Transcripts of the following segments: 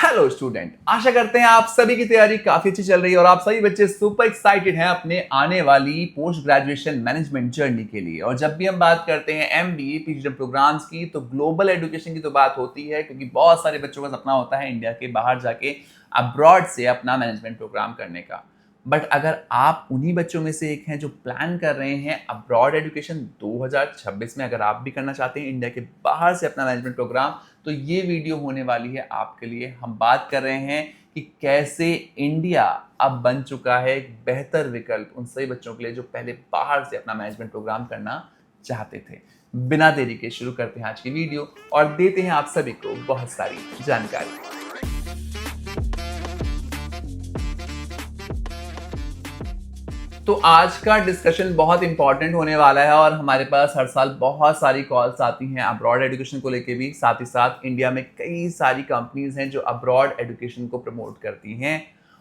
Hello student, आशा करते हैं आप सभी की तैयारी काफी अच्छी चल रही है और आप सभी बच्चे सुपर एक्साइटेड हैं अपने आने वाली पोस्ट ग्रेजुएशन मैनेजमेंट जर्नी के लिए। और जब भी हम बात करते हैं एमबीए पीजीडीएम प्रोग्राम्स की तो ग्लोबल एजुकेशन की तो बात होती है, क्योंकि बहुत सारे बच्चों का सपना होता है इंडिया के बाहर जाके अब्रॉड से अपना मैनेजमेंट प्रोग्राम करने का। बट अगर आप उन्हीं बच्चों में से एक हैं जो प्लान कर रहे हैं अब्रॉड एजुकेशन 2026 में, अगर आप भी करना चाहते हैं इंडिया के बाहर से अपना मैनेजमेंट प्रोग्राम, तो ये वीडियो होने वाली है आपके लिए। हम बात कर रहे हैं कि कैसे इंडिया अब बन चुका है एक बेहतर विकल्प उन सभी बच्चों के लिए जो पहले बाहर से अपना मैनेजमेंट प्रोग्राम करना चाहते थे। बिना देरी के शुरू करते हैं आज की वीडियो और देते हैं आप सभी को बहुत सारी जानकारी। तो आज का डिस्कशन बहुत इंपॉर्टेंट होने वाला है और हमारे पास हर साल बहुत सारी कॉल्स आती हैं अब्रॉड एजुकेशन को लेके भी। साथ ही साथ इंडिया में कई सारी कंपनीज हैं जो अब्रॉड एजुकेशन को प्रमोट करती हैं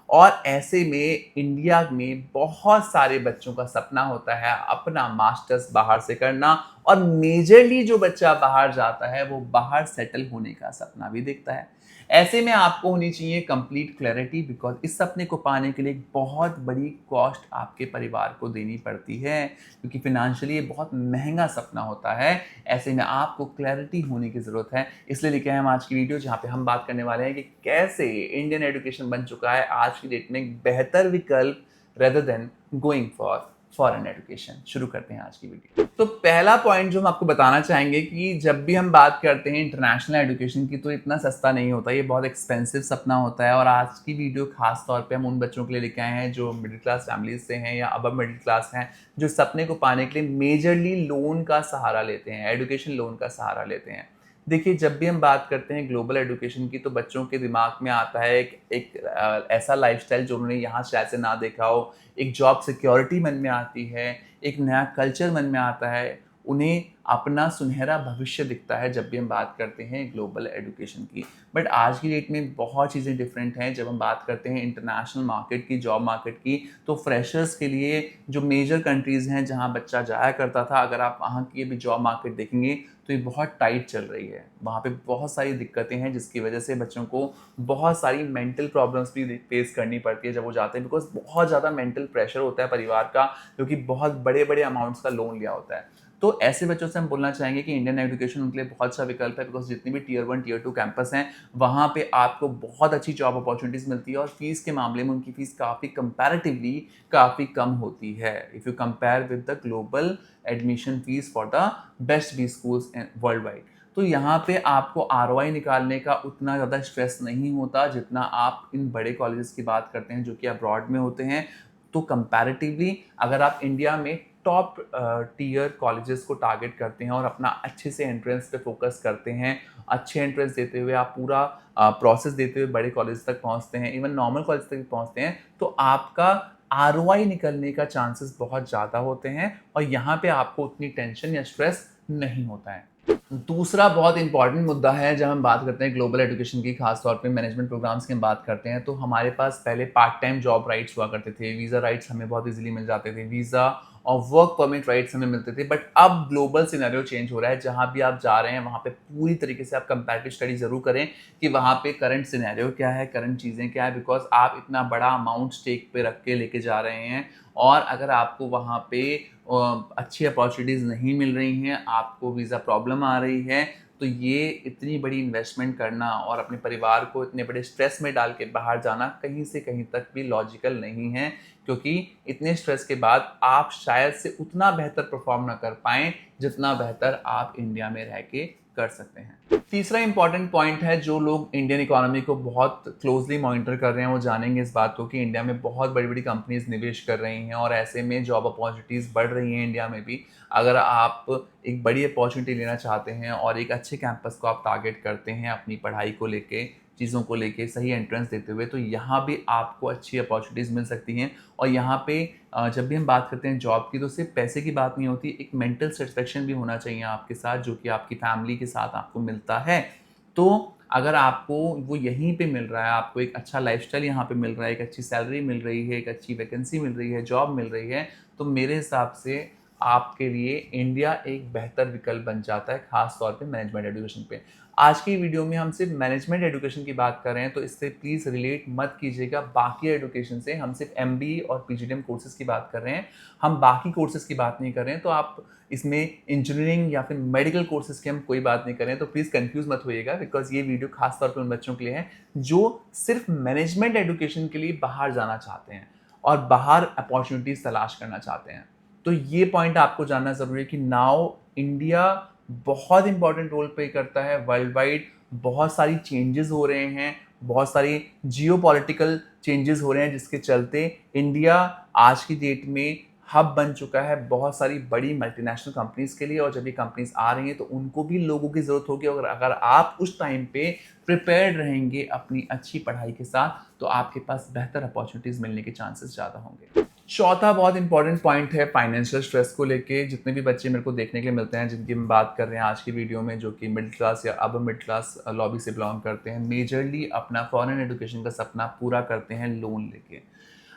और ऐसे में इंडिया में बहुत सारे बच्चों का सपना होता है अपना मास्टर्स बाहर से करना, और मेजरली जो बच्चा बाहर जाता है वो बाहर सेटल होने का सपना भी देखता है। ऐसे में आपको होनी चाहिए कंप्लीट क्लैरिटी, बिकॉज इस सपने को पाने के लिए एक बहुत बड़ी कॉस्ट आपके परिवार को देनी पड़ती है, क्योंकि फिनेंशियली ये बहुत महंगा सपना होता है। ऐसे में आपको क्लैरिटी होने की ज़रूरत है। इसलिए लेके आए हम आज की वीडियो जहाँ पे हम बात करने वाले हैं कि कैसे इंडियन एजुकेशन बन चुका है आज की डेट में एक बेहतर विकल्प rather than going for foreign education. शुरू करते हैं आज की वीडियो। तो पहला पॉइंट जो हम आपको बताना चाहेंगे कि जब भी हम बात करते हैं इंटरनेशनल एजुकेशन की तो इतना सस्ता नहीं होता, ये बहुत एक्सपेंसिव सपना होता है। और आज की वीडियो खास तौर पे हम उन बच्चों के लिए लेके आए हैं जो मिडिल क्लास फैमिलीज से हैं या अबव मिडिल क्लास हैं, जो सपने को पाने के लिए मेजरली लोन का सहारा लेते हैं, एजुकेशन लोन का सहारा लेते हैं। देखिए, जब भी हम बात करते हैं ग्लोबल एजुकेशन की तो बच्चों के दिमाग में आता है एक ऐसा लाइफस्टाइल जो उन्होंने यहाँ शायद से ना देखा हो, एक जॉब सिक्योरिटी मन में आती है, एक नया कल्चर मन में आता है, उन्हें अपना सुनहरा भविष्य दिखता है जब भी हम बात करते हैं ग्लोबल एजुकेशन की। बट आज की डेट में बहुत चीज़ें डिफरेंट हैं। जब हम बात करते हैं इंटरनेशनल मार्केट की, जॉब मार्केट की, तो फ्रेशर्स के लिए जो मेजर कंट्रीज़ हैं जहां बच्चा जाया करता था, अगर आप वहां की भी जॉब मार्केट देखेंगे तो ये बहुत टाइट चल रही है। वहाँ पे बहुत सारी दिक्कतें हैं जिसकी वजह से बच्चों को बहुत सारी मेंटल प्रॉब्लम्स भी फेस करनी पड़ती है जब वो जाते हैं, बिकॉज बहुत ज़्यादा मेंटल प्रेशर होता है परिवार का, क्योंकि बहुत बड़े बड़े अमाउंट्स का लोन लिया होता है। तो ऐसे बच्चों से हम बोलना चाहेंगे कि इंडियन एजुकेशन उनके लिए बहुत अच्छा विकल्प है, बिकॉज जितनी भी टियर 1 टियर 2 कैंपस हैं वहाँ पे आपको बहुत अच्छी जॉब अपॉर्चुनिटीज़ मिलती है और फीस के मामले में उनकी फीस काफ़ी कंपैरेटिवली काफ़ी कम होती है if you compare with the global admission fees for the best B schools worldwide. तो यहाँ पे आपको आरओआई निकालने का उतना ज़्यादा स्ट्रेस नहीं होता जितना आप इन बड़े कॉलेजेस की बात करते हैं जो कि अब्रॉड में होते हैं। तो कंपैरेटिवली अगर आप इंडिया में टॉप टियर कॉलेजेस को टारगेट करते हैं और अपना अच्छे से एंट्रेंस पे फोकस करते हैं, अच्छे एंट्रेंस देते हुए आप पूरा प्रोसेस देते हुए बड़े कॉलेज तक पहुंचते हैं, इवन नॉर्मल कॉलेज तक भी पहुंचते हैं, तो आपका आरओआई निकलने का चांसेस बहुत ज़्यादा होते हैं और यहाँ पे आपको उतनी टेंशन या स्ट्रेस नहीं होता है। दूसरा बहुत इंपॉर्टेंट मुद्दा है जब हम बात करते हैं ग्लोबल एजुकेशन की, खास तौर पे मैनेजमेंट प्रोग्राम्स की हम बात करते हैं, तो हमारे पास पहले पार्ट टाइम जॉब राइट्स हुआ करते थे, वीज़ा राइट्स हमें बहुत इजीली मिल जाते थे, वीज़ा और वर्क परमिट राइट्स हमें मिलते थे। बट अब ग्लोबल सिनेरियो चेंज हो रहा है, जहाँ भी आप जा रहे हैं वहाँ पे पूरी तरीके से आप कंपैरेटिव स्टडी जरूर करें कि वहाँ पे करंट सिनेरियो क्या है, करंट चीज़ें क्या है, बिकॉज आप इतना बड़ा अमाउंट स्टेक पे रख के लेके जा रहे हैं और अगर आपको वहाँ पे अच्छी अपॉर्चुनिटीज़ नहीं मिल रही हैं, आपको वीज़ा प्रॉब्लम आ रही है, तो ये इतनी बड़ी इन्वेस्टमेंट करना और अपने परिवार को इतने बड़े स्ट्रेस में डाल के बाहर जाना कहीं से कहीं तक भी लॉजिकल नहीं है, क्योंकि इतने स्ट्रेस के बाद आप शायद से उतना बेहतर परफॉर्म ना कर पाएँ जितना बेहतर आप इंडिया में रह के कर सकते हैं। तीसरा इंपॉर्टेंट पॉइंट है, जो लोग इंडियन इकोनॉमी को बहुत क्लोजली मॉनिटर कर रहे हैं वो जानेंगे इस बात को कि इंडिया में बहुत बड़ी बड़ी कंपनीज निवेश कर रही हैं और ऐसे में जॉब अपॉर्चुनिटीज़ बढ़ रही हैं इंडिया में भी। अगर आप एक बड़ी अपॉर्चुनिटी लेना चाहते हैं और एक अच्छे कैंपस को आप टारगेट करते हैं अपनी पढ़ाई को लेके, चीज़ों को लेके सही एंट्रेंस देते हुए, तो यहाँ भी आपको अच्छी अपॉर्चुनिटीज़ मिल सकती हैं। और यहाँ पे जब भी हम बात करते हैं जॉब की तो सिर्फ पैसे की बात नहीं होती, एक मेंटल सेटिस्फेक्शन भी होना चाहिए आपके साथ, जो कि आपकी फैमिली के साथ आपको मिलता है। तो अगर आपको वो यहीं पे मिल रहा है, आपको एक अच्छा लाइफस्टाइल यहाँ पे मिल रहा है, एक अच्छी सैलरी मिल रही है, एक अच्छी वैकेंसी मिल रही है, जॉब मिल रही है, तो मेरे हिसाब से आपके लिए इंडिया एक बेहतर विकल्प बन जाता है, खास तौर पे मैनेजमेंट एजुकेशन पे। आज की वीडियो में हम सिर्फ मैनेजमेंट एजुकेशन की बात कर रहे हैं, तो इससे प्लीज़ रिलेट मत कीजिएगा बाकी एजुकेशन से। हम सिर्फ एमबीए और पीजीडीएम कोर्सेज की बात कर रहे हैं, हम बाकी कोर्सेज की बात नहीं कर रहे हैं। तो आप इसमें इंजीनियरिंग या फिर मेडिकल कोर्सेज की हम कोई बात नहीं कर रहे हैं, तो प्लीज़ कंफ्यूज मत होइएगा, बिकॉज ये वीडियो खास तौर पर उन बच्चों के लिए है जो सिर्फ मैनेजमेंट एजुकेशन के लिए बाहर जाना चाहते हैं और बाहर अपॉर्चुनिटीज तलाश करना चाहते हैं। तो ये पॉइंट आपको जानना जरूरी है कि नाउ इंडिया बहुत इंपॉर्टेंट रोल प्ले करता है वर्ल्ड वाइड। बहुत सारी चेंजेस हो रहे हैं, बहुत सारी जियोपॉलिटिकल चेंजेस हो रहे हैं, जिसके चलते इंडिया आज की डेट में हब बन चुका है बहुत सारी बड़ी मल्टीनेशनल कंपनीज के लिए। और जब ये कंपनीज आ रही हैं तो उनको भी लोगों की ज़रूरत होगी, और अगर आप उस टाइम पे प्रिपेयर्ड रहेंगे अपनी अच्छी पढ़ाई के साथ, तो आपके पास बेहतर अपॉर्चुनिटीज़ मिलने के चांसेस ज़्यादा होंगे। चौथा बहुत इंपॉर्टेंट पॉइंट है फाइनेंशियल स्ट्रेस को लेके। जितने भी बच्चे मेरे को देखने के लिए मिलते हैं, जिनकी हम बात कर रहे हैं आज की वीडियो में, जो कि मिडिल क्लास या अब मिडिल क्लास लॉबी से बिलोंग करते हैं, मेजरली अपना फॉरेन एजुकेशन का सपना पूरा करते हैं लोन लेके।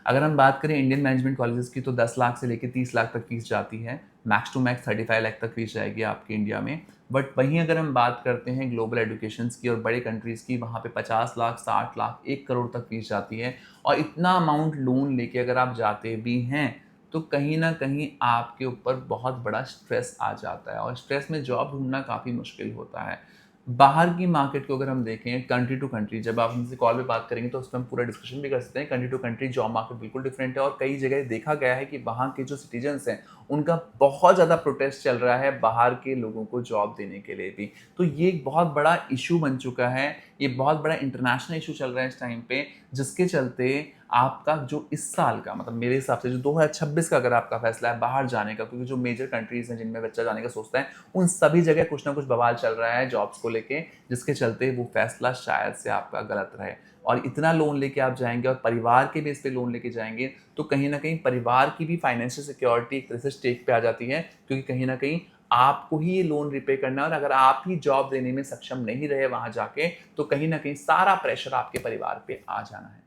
अगर हम बात करें इंडियन मैनेजमेंट कॉलेजेस की, तो 10 लाख से लेकर 30 लाख तक फीस जाती है, मैक्स टू मैक्स 35 लाख तक फीस जाएगी आपकी इंडिया में। बट वहीं अगर हम बात करते हैं ग्लोबल एजुकेशंस की और बड़े कंट्रीज़ की, वहाँ पे 50 लाख, 60 लाख, 1 करोड़ तक फीस जाती है। और इतना अमाउंट लोन लेके अगर आप जाते भी हैं, तो कहीं ना कहीं आपके ऊपर बहुत बड़ा स्ट्रेस आ जाता है, और स्ट्रेस में जॉब ढूंढना काफ़ी मुश्किल होता है। बाहर की मार्केट को अगर हम देखें कंट्री टू कंट्री, जब आप हमसे कॉल पे बात करेंगे तो उस पर हम पूरा डिस्कशन भी कर सकते हैं। Country to country job market बिल्कुल डिफरेंट है, और कई जगह देखा गया है कि वहाँ के जो सिटीजन्स हैं उनका बहुत ज़्यादा प्रोटेस्ट चल रहा है बाहर के लोगों को जॉब देने के लिए भी। तो ये एक बहुत बड़ा इशू बन चुका है, ये बहुत बड़ा इंटरनेशनल इशू चल रहा है इस टाइम पे, जिसके चलते आपका जो इस साल का, मतलब मेरे हिसाब से जो 2026 का अगर आपका फैसला है बाहर जाने का, क्योंकि जो मेजर कंट्रीज हैं जिनमें बच्चा जाने का सोचता है, उन सभी जगह कुछ ना कुछ बवाल चल रहा है जॉब्स को लेके, जिसके चलते वो फैसला शायद से आपका गलत रहे। और इतना लोन लेके आप जाएंगे और परिवार के बेस पे लोन लेके जाएंगे, तो कहीं ना कहीं परिवार की भी फाइनेंशियल सिक्योरिटी एक तरह से स्टेक पे आ जाती है, क्योंकि कहीं ना कहीं आपको ही ये लोन रिपे करना है। और अगर आप ही जॉब देने में सक्षम नहीं रहे वहां जाके, तो कहीं ना कहीं सारा प्रेशर आपके परिवार पे आ जाना है।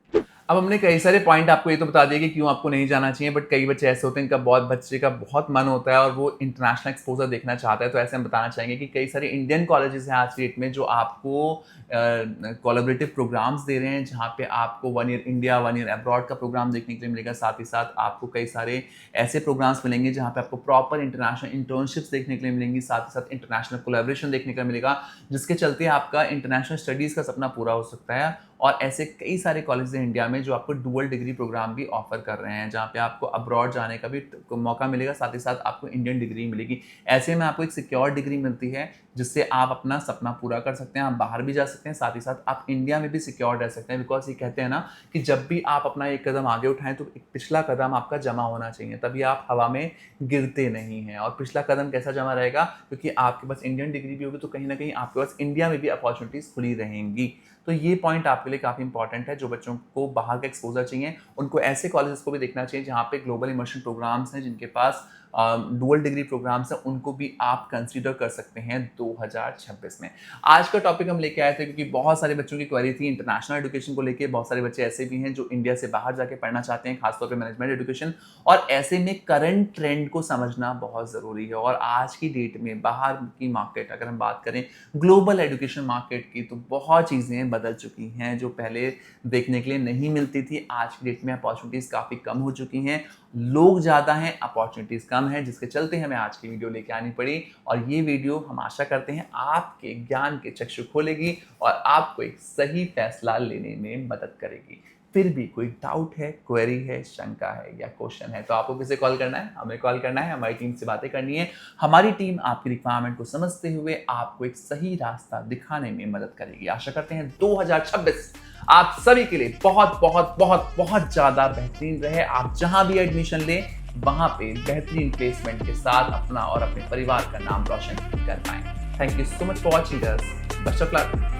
अब हमने कई सारे पॉइंट आपको ये तो बता दिए कि क्यों आपको नहीं जाना चाहिए, बट कई बच्चे ऐसे होते हैं, इनका बच्चे का बहुत मन होता है और वो इंटरनेशनल एक्सपोजर देखना चाहता है। तो ऐसे हम बताना चाहेंगे कि कई सारे इंडियन कॉलेजेस हैं आज की डेट में जो आपको कोलैबोरेटिव प्रोग्राम्स दे रहे हैं, जहाँ पे आपको 1 ईयर इंडिया 1 ईयर अब्रॉड का प्रोग्राम देखने के लिए मिलेगा। साथ ही साथ आपको कई सारे ऐसे प्रोग्राम्स मिलेंगे जहाँ पे आपको प्रॉपर इंटरनेशनल इंटर्नशिप्स देखने के लिए मिलेंगी, साथ ही साथ इंटरनेशनल कोलैबोरेशन देखने को मिलेगा, जिसके चलते आपका इंटरनेशनल स्टडीज़ का सपना पूरा हो सकता है। और ऐसे कई सारे कॉलेज हैं इंडिया में जो आपको डुअल डिग्री प्रोग्राम भी ऑफर कर रहे हैं, जहाँ पे आपको अब्रॉड जाने का भी मौका मिलेगा, साथ ही साथ आपको इंडियन डिग्री मिलेगी। ऐसे में आपको एक सिक्योर डिग्री मिलती है, जिससे आप अपना सपना पूरा कर सकते हैं, आप बाहर भी जा सकते हैं, साथ ही साथ आप इंडिया में भी सिक्योर रह सकते हैं। बिकॉज ये कहते हैं ना कि जब भी आप अपना एक कदम आगे उठाएं तो एक पिछला कदम आपका जमा होना चाहिए, तभी आप हवा में गिरते नहीं हैं। और पिछला कदम कैसा जमा रहेगा, क्योंकि आपके पास इंडियन डिग्री भी होगी, तो कहीं ना कहीं आपके पास इंडिया में भी अपॉर्चुनिटीज खुली रहेंगी। तो ये पॉइंट आपके लिए काफ़ी इंपॉर्टेंट है। जो बच्चों को बाहर का एक्सपोजर चाहिए, उनको ऐसे कॉलेजेस को भी देखना चाहिए जहाँ पे ग्लोबल इमर्शन प्रोग्राम्स हैं, जिनके पास डुअल डिग्री प्रोग्राम्स हैं, उनको भी आप कंसीडर कर सकते हैं 2026 में। आज का टॉपिक हम लेके आए थे क्योंकि बहुत सारे बच्चों की क्वेरी थी इंटरनेशनल एजुकेशन को लेके। बहुत सारे बच्चे ऐसे भी हैं जो इंडिया से बाहर जाके पढ़ना चाहते हैं, खासतौर पे मैनेजमेंट एजुकेशन, और ऐसे में करंट ट्रेंड को समझना बहुत ज़रूरी है। और आज की डेट में बाहर की मार्केट, अगर हम बात करें ग्लोबल एजुकेशन मार्केट की, तो बहुत चीज़ें बदल चुकी हैं जो पहले देखने के लिए नहीं मिलती थी। आज की डेट में अपॉर्चुनिटीज़ काफ़ी कम हो चुकी हैं, लोग ज़्यादा हैं, अपॉर्चुनिटीज़ कम है, जिसके चलते हमें आज की वीडियो लेके आनी पड़ी। और ये वीडियो हम आशा करते हैं आपके ज्ञान के चक्षु खोलेगी और आपको एक सही फैसला लेने में मदद करेगी। फिर भी कोई डाउट है, क्वेरी है, शंका है या क्वेश्चन है, तो आपको किसे कॉल करना है? हमें कॉल करना है, हमारी टीम से बातें करनी है। हमारी टीम आपकी रिक्वायरमेंट को समझते हुए आपको एक सही रास्ता दिखाने में मदद करेगी। आशा करते हैं 2026 आप सभी के लिए बहुत बहुत बहुत बहुत ज़्यादा बेहतरीन रहे। आप जहां भी एडमिशन लें, वहां पे बेहतरीन प्लेसमेंट के साथ अपना और अपने परिवार का नाम रोशन कर पाएं। Thank you so much for watching us. Best of luck.